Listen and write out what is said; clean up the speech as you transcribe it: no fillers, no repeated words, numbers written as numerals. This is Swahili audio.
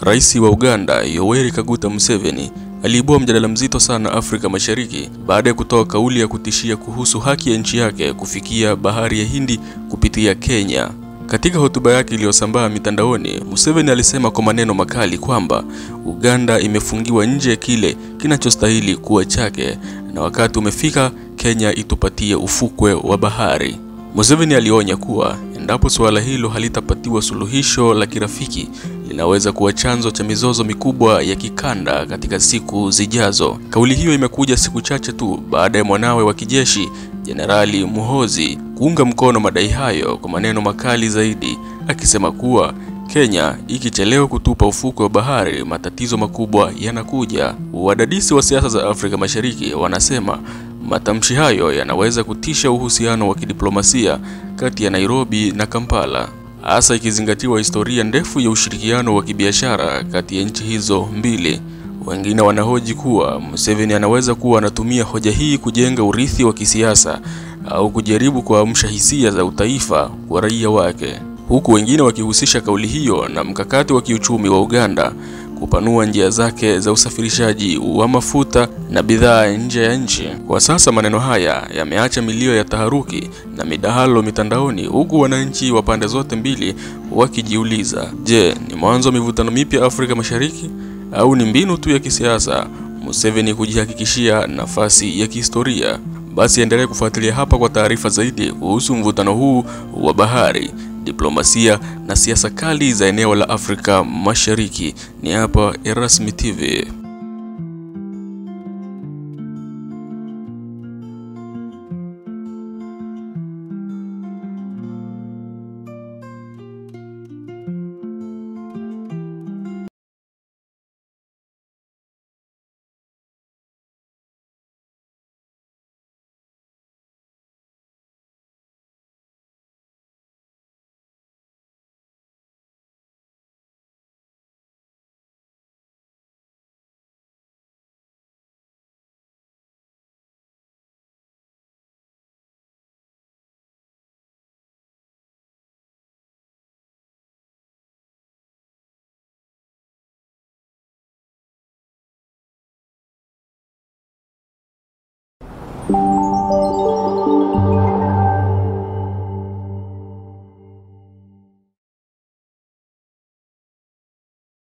Rais wa Uganda, Yoweri Kaguta Museveni, aliibua mjadala mzito sana Afrika Mashariki baada ya kutoa kauli ya kutishia kuhusu haki ya nchi yake kufikia bahari ya Hindi kupitia Kenya. Katika hotuba yake iliyosambaa mitandaoni, Museveni alisema kwa maneno makali kwamba Uganda imefungiwa nje kile kinachostahili kuwa chake na wakati umefika Kenya itupatie ufukwe wa bahari. Museveni alionya kuwa endapo suala hilo halitapatiwa suluhisho la kirafiki, linaweza kuwa chanzo cha mizozo mikubwa ya kikanda katika siku zijazo. Kauli hiyo imekuja siku chache tu baada ya mwanawe wa kijeshi, Jenerali Muhoozi, kuunga mkono madai hayo kwa maneno makali zaidi, akisema kuwa Kenya ikichelewa kutupa ufukwe wa bahari, matatizo makubwa yanakuja. Wadadisi wa siasa za Afrika Mashariki wanasema matamshi hayo yanaweza kutisha uhusiano wa kidiplomasia kati ya Nairobi na Kampala, hasa ikizingatiwa historia ndefu ya ushirikiano wa kibiashara kati ya nchi hizo mbili. Wengine wanahoji kuwa Museveni anaweza kuwa anatumia hoja hii kujenga urithi wa kisiasa au kujaribu kuamsha hisia za utaifa kwa raia wake, huku wengine wakihusisha kauli hiyo na mkakati wa kiuchumi wa Uganda kupanua njia zake za usafirishaji wa mafuta na bidhaa nje ya nchi. Kwa sasa maneno haya yameacha milio ya taharuki na midahalo mitandaoni, huku wananchi wa pande zote mbili wakijiuliza, je, ni mwanzo mivutano mipya Afrika Mashariki au ni mbinu tu ya kisiasa Museveni kujihakikishia nafasi ya kihistoria? Basi endelee kufuatilia hapa kwa taarifa zaidi kuhusu mvutano huu wa bahari, diplomasia na siasa kali za eneo la Afrika Mashariki. Ni hapa Erasmi TV.